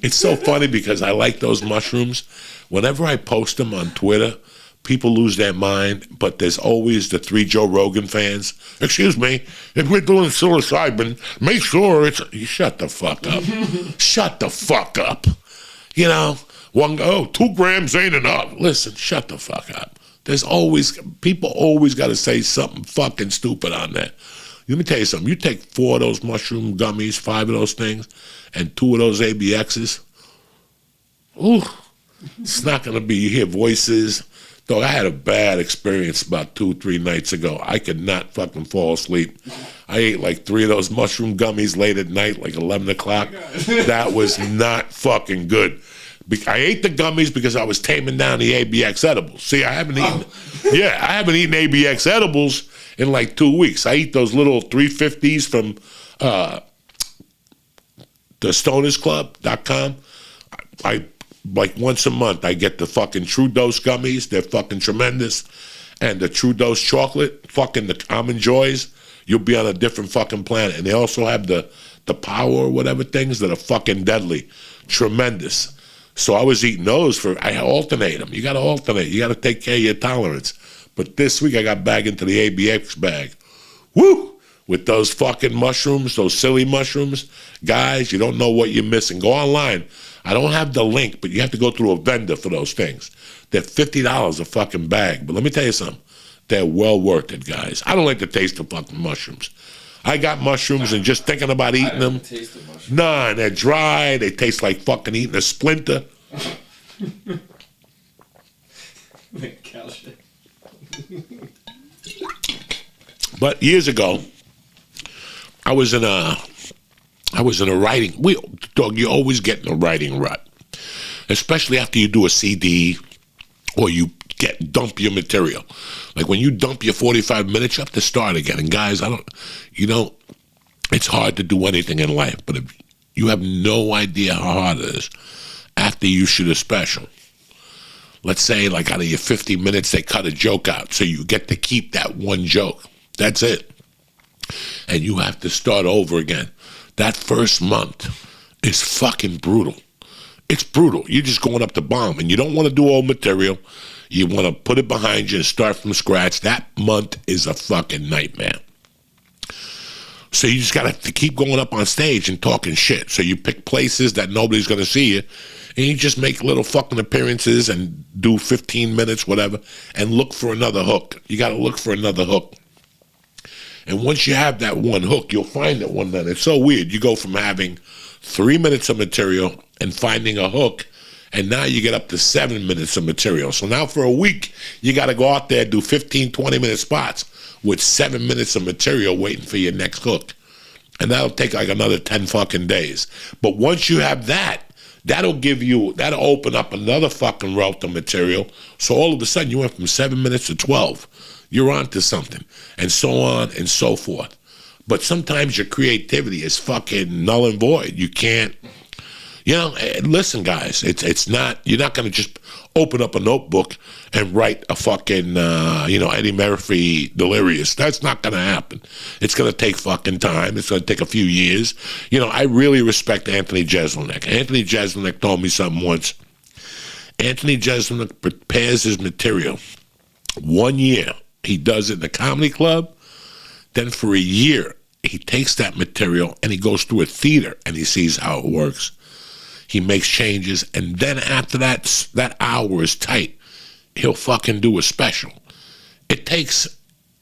It's so funny because I like those mushrooms. Whenever I post them on Twitter, people lose their mind, but there's always the 3 Joe Rogan fans. Excuse me, if we're doing psilocybin, make sure it's... You shut the fuck up. Shut the fuck up. You know, 2 grams ain't enough. Listen, shut the fuck up. There's always... People always got to say something fucking stupid on that. Let me tell you something. You take 4 of those mushroom gummies, 5 of those things, and 2 of those ABXs. Ooh, it's not going to be... You hear voices... Dog, I had a bad experience about 2-3 nights ago. I could not fucking fall asleep. I ate like 3 of those mushroom gummies late at night, like 11 o'clock. That was not fucking good. I ate the gummies because I was taming down the ABX edibles. See, I haven't eaten ABX edibles in like 2 weeks. I eat those little 350s from the stonersclub.com. I like once a month, I get the fucking True Dose gummies. They're fucking tremendous. And the True Dose chocolate, fucking the Almond Joys, you'll be on a different fucking planet. And they also have the Power or whatever things that are fucking deadly. Tremendous. So I was eating those I alternate them. You got to alternate. You got to take care of your tolerance. But this week I got back into the ABX bag. Woo! With those fucking mushrooms, those silly mushrooms. Guys, you don't know what you're missing. Go online. I don't have the link, but you have to go through a vendor for those things. They're $50 a fucking bag. But let me tell you something. They're well worth it, guys. I don't like the taste of fucking mushrooms. I got mushrooms and just thinking about eating them. Nah, they're dry. They taste like fucking eating a splinter. But years ago, I was in a writing. Dog, you always get in a writing rut, especially after you do a CD or you dump your material. Like when you dump your 45 minutes, you have to start again. And guys, it's hard to do anything in life, but if you have no idea how hard it is after you shoot a special. Let's say like out of your 50 minutes, they cut a joke out, so you get to keep that one joke. That's it. And you have to start over again. That first month is fucking brutal. It's brutal. You're just going up to bomb, and you don't want to do old material. You want to put it behind you and start from scratch. That month is a fucking nightmare. So you just got to keep going up on stage and talking shit. So you pick places that nobody's going to see you, and you just make little fucking appearances and do 15 minutes, whatever, and look for another hook. You got to look for another hook. And once you have that one hook, you'll find that one. Then it's so weird. You go from having 3 minutes of material and finding a hook, and now you get up to 7 minutes of material. So now for a week, you got to go out there, do 15, 20-minute spots with 7 minutes of material waiting for your next hook. And that'll take like another 10 fucking days. But once you have that, that'll open up another fucking wealth of material. So all of a sudden, you went from 7 minutes to 12. You're on to something, and so on and so forth. But sometimes your creativity is fucking null and void. You can't, listen, guys, it's not, you're not going to just open up a notebook and write a fucking, Eddie Murphy Delirious. That's not going to happen. It's going to take fucking time. It's going to take a few years. I really respect Anthony Jeselnik. Anthony Jeselnik told me something once. Anthony Jeselnik prepares his material 1 year. He does it in the comedy club. Then for a year, he takes that material and he goes through a theater and he sees how it works. He makes changes. And then after that hour is tight, he'll fucking do a special. It takes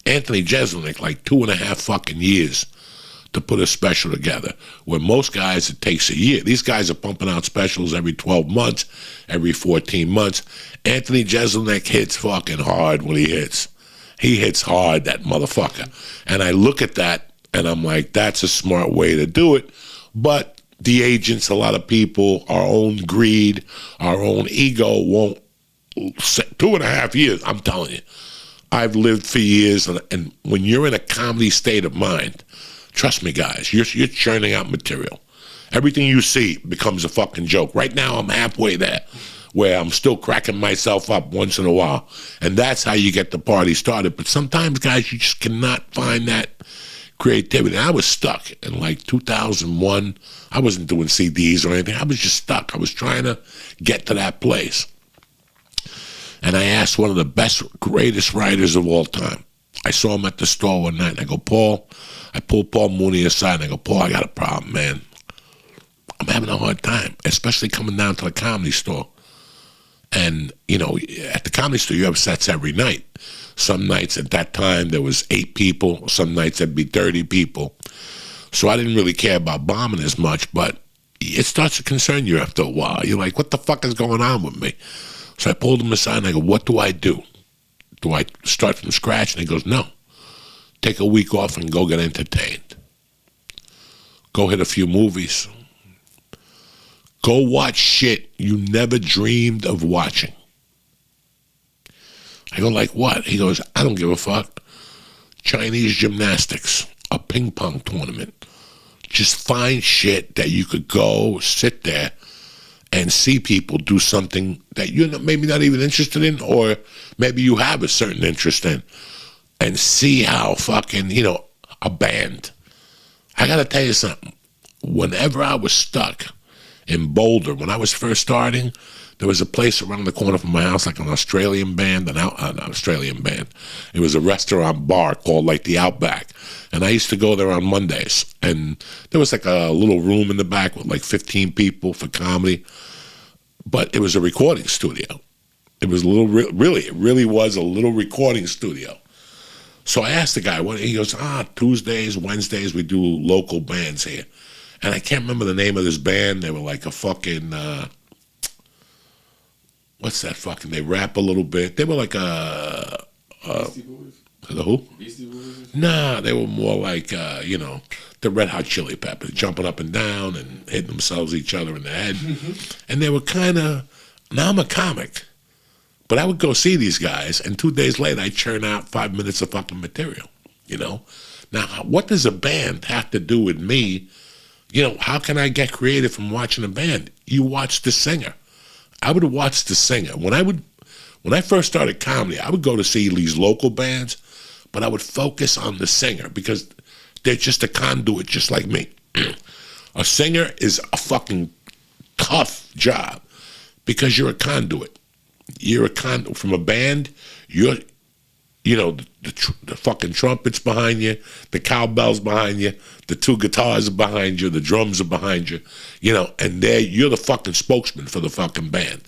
Anthony Jeselnik like 2.5 fucking years to put a special together. Where most guys, it takes a year. These guys are pumping out specials every 12 months, every 14 months. Anthony Jeselnik hits fucking hard when he hits. He hits hard, that motherfucker. And I look at that, and I'm like, that's a smart way to do it. But the agents, a lot of people, our own greed, our own ego won't. 2.5 years, I'm telling you. I've lived for years, and when you're in a comedy state of mind, trust me, guys, you're churning out material. Everything you see becomes a fucking joke. Right now, I'm halfway there, where I'm still cracking myself up once in a while. And that's how you get the party started. But sometimes, guys, you just cannot find that creativity. I was stuck in like 2001. I wasn't doing CDs or anything. I was just stuck. I was trying to get to that place. And I asked one of the best, greatest writers of all time. I saw him at the store one night, and I go, Paul, I pulled Paul Mooney aside, and I go, Paul, I got a problem, man. I'm having a hard time, especially coming down to the Comedy Store. And, you know, at the Comedy Store, you have sets every night. Some nights at that time, there was 8 people. Some nights, there'd be 30 people. So I didn't really care about bombing as much, but it starts to concern you after a while. You're like, what the fuck is going on with me? So I pulled him aside, and I go, what do I do? Do I start from scratch? And he goes, no. Take a week off and go get entertained. Go hit a few movies. Go watch shit you never dreamed of watching. I go, like what? He goes, I don't give a fuck. Chinese gymnastics, a ping pong tournament. Just find shit that you could go sit there and see people do something that you're maybe not even interested in, or maybe you have a certain interest in, and see how fucking, you know, a band. I got to tell you something. Whenever I was stuck in Boulder, when I was first starting, there was a place around the corner from my house, like an Australian band, an Australian band. It was a restaurant bar called like the Outback. And I used to go there on Mondays. And there was like a little room in the back with like 15 people for comedy. But it was a recording studio. It was a little, it really was a little recording studio. So I asked the guy, he goes, Tuesdays, Wednesdays, we do local bands here. And I can't remember the name of this band. They were like a fucking, what's that fucking, they rap a little bit. They were like a Beastie Boys? Who? Beastie Boys? Nah, they were more like, you know, the Red Hot Chili Peppers, jumping up and down and hitting themselves each other in the head. And they were kind of, now I'm a comic, but I would go see these guys, and 2 days later, I'd churn out 5 minutes of fucking material, you know? Now, what does a band have to do with me? You know, how can I get creative from watching a band? You watch the singer. I would watch the singer. When I first started comedy, I would go to see these local bands, but I would focus on the singer because they're just a conduit just like me. A singer is a fucking tough job because you're a conduit. You're a conduit from a band. You know, the fucking trumpets behind you, the cowbells behind you, the 2 guitars are behind you, the drums are behind you, you know, and you're the fucking spokesman for the fucking band.